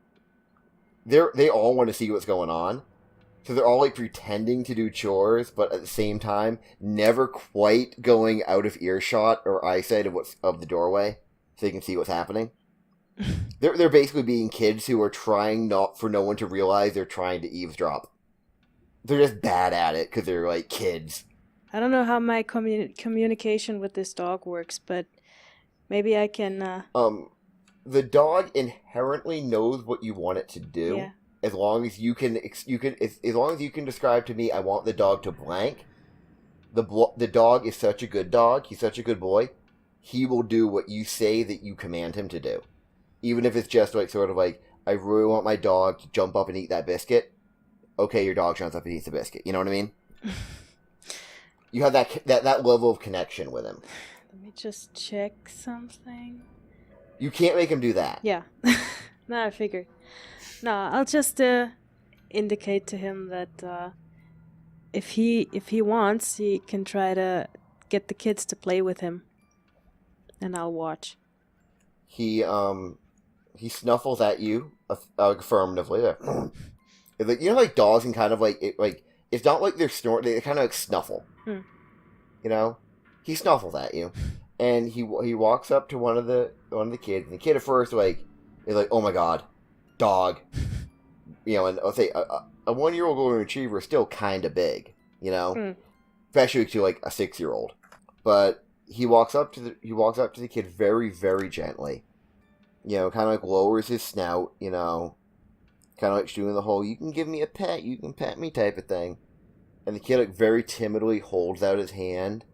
Speaker 2: They all want to see what's going on. So they're all, like, pretending to do chores, but at the same time, never quite going out of earshot or eyesight of the doorway, so they can see what's happening. They're basically being kids who are trying not for no one to realize they're trying to eavesdrop. They're just bad at it because they're, like, kids.
Speaker 3: I don't know how my communication with this dog works, but maybe I can...
Speaker 2: The dog inherently knows what you want it to do.
Speaker 3: Yeah.
Speaker 2: As long as you can describe to me, I want the dog to blank. The dog is such a good dog. He's such a good boy. He will do what you say that you command him to do. Even if it's just, like, sort of like, I really want my dog to jump up and eat that biscuit. Okay, your dog jumps up and eats the biscuit. You know what I mean? You have that level of connection with him.
Speaker 3: Let me just check something.
Speaker 2: You can't make him do that.
Speaker 3: Yeah. No, I figured. No, I'll just indicate to him that if he wants, he can try to get the kids to play with him, and I'll watch.
Speaker 2: He snuffles at you affirmatively. Like, you know, like dogs can kind of like it's not like they're snoring; they kind of like snuffle. You know, he snuffles at you, and he walks up to one of the kids, and the kid at first is like, oh my god, dog, you know, and I'll say a 1-year-old golden retriever is still kind of big, you know, especially to like a 6-year-old. But he walks up to the kid very, very gently, you know, kind of like lowers his snout, you know, kind of like doing the whole "you can give me a pet, you can pet me" type of thing. And the kid, like, very timidly holds out his hand.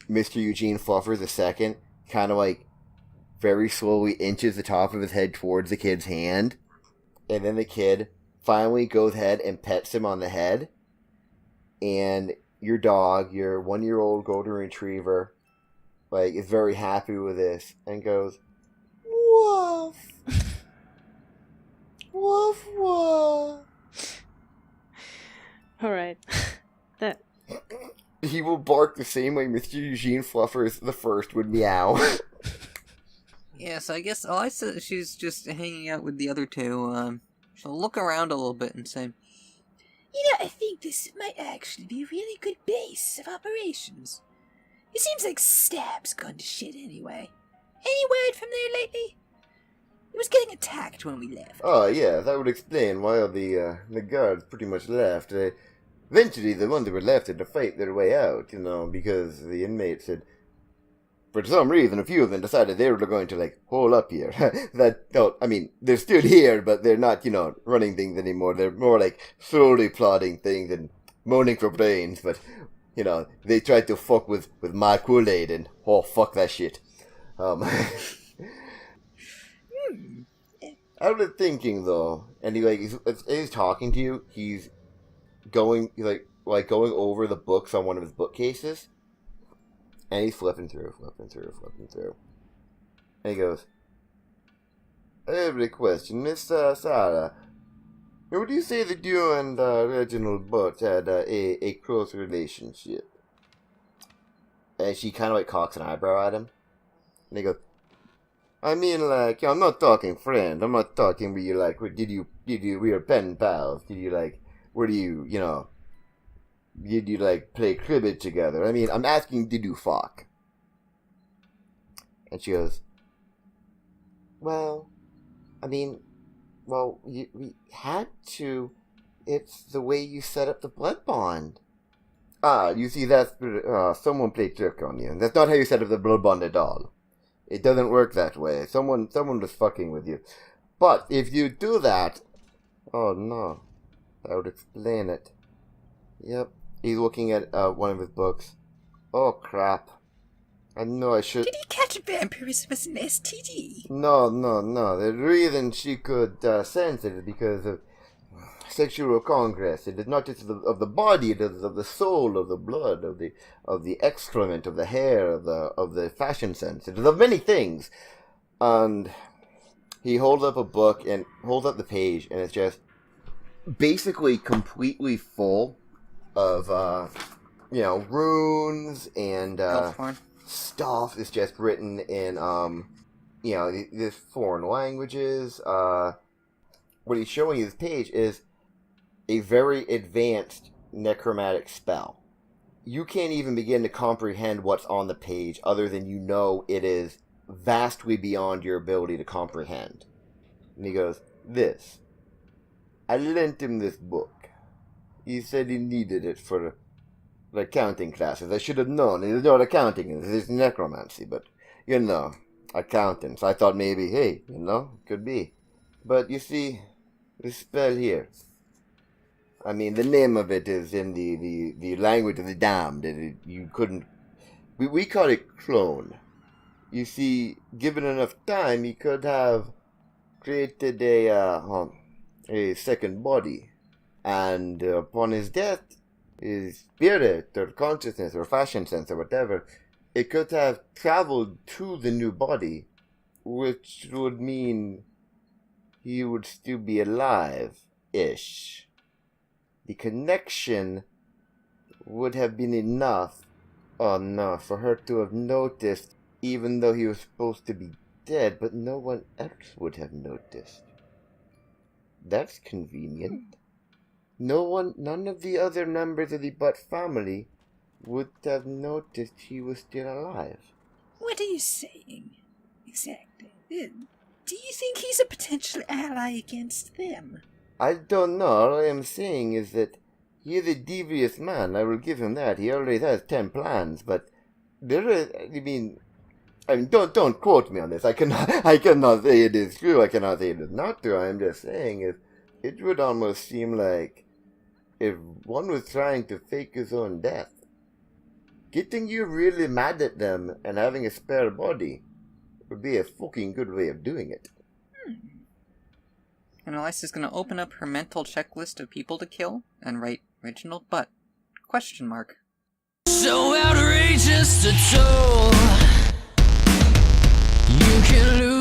Speaker 2: Mr. Eugene Fluffers II kind of, like, very slowly inches the top of his head towards the kid's hand. And then the kid finally goes ahead and pets him on the head. And your dog, your 1-year-old golden retriever, like, is very happy with this and goes, "Woof. Woof, woof."
Speaker 3: Alright. That...
Speaker 2: He will bark the same way Mr. Eugene Fluffers I would meow.
Speaker 4: Yeah, so I guess Elisa, she's just hanging out with the other two. She'll look around a little bit and say,
Speaker 5: You know, I think this might actually be a really good base of operations. It seems like Stab's gone to shit anyway. Any word from there lately? It was getting attacked when we left.
Speaker 2: Oh, yeah, that would explain why the guards pretty much left. Eventually, the ones that were left had to fight their way out, you know, because the inmates had, for some reason, a few of them decided they were going to, like, hole up here. I mean, they're still here, but they're not, you know, running things anymore. They're more, like, slowly plotting things and moaning for brains, but, you know, they tried to fuck with my Kool-Aid, and, oh, fuck that shit. I was thinking, though, and he's talking to you, he's going, like, like, going over the books on one of his bookcases. And he's flipping through. And he goes, I have a question. Miss Sarah, would you say that you and Reginald Butt had a close relationship? And she kind of, like, cocks an eyebrow at him. And he goes, I mean, like, I'm not talking friend. I'm not talking where you, like, we were pen pals. Did you, like, where do you, did you, like, play cribbage together? I mean, I'm asking, did you fuck? And she goes, well, I mean, we had to. It's the way you set up the blood bond. Ah, you see, that's, someone played trick on you. That's not how you set up the blood bond at all. It doesn't work that way. Someone was fucking with you. But if you do that, oh no, that would explain it. Yep. He's looking at one of his books. Oh crap. I know I should...
Speaker 5: Did he catch vampirism as an STD?
Speaker 2: No. The reason she could sense it is because of sexual congress. It is not just of the body, it is of the soul, of the blood, of the excrement, of the hair, of the fashion sense. It is of many things. And he holds up a book and holds up the page, and it's just basically completely full of runes and stuff. It's just written in these foreign languages. What he's showing you this page is a very advanced necromantic spell. You can't even begin to comprehend what's on the page other than you know it is vastly beyond your ability to comprehend. And he goes, this. I lent him this book. He said he needed it for the accounting classes. I should have known. It's not accounting, it's necromancy, but, accountants. I thought maybe, hey, could be. But you see, this spell here, I mean, the name of it is in the language of the damned. You couldn't... We call it clone. You see, given enough time, he could have created a second body. And upon his death, his spirit or consciousness or fashion sense or whatever, it could have traveled to the new body, which would mean he would still be alive-ish. The connection would have been enough, for her to have noticed, even though he was supposed to be dead, but no one else would have noticed. That's convenient. None of the other members of the Butt family would have noticed he was still alive.
Speaker 5: What are you saying, exactly? Do you think he's a potential ally against them?
Speaker 2: I don't know. All I am saying is that he is a devious man. I will give him that. He already has 10 plans, but there is... don't quote me on this. I cannot say it is true. I cannot say it is not true. I am just saying it would almost seem like if one was trying to fake his own death, getting you really mad at them and having a spare body would be a fucking good way of doing it.
Speaker 4: And Elisa's going to open up her mental checklist of people to kill and write Reginald Butt? ?
Speaker 1: So outrageous to toll. You can lose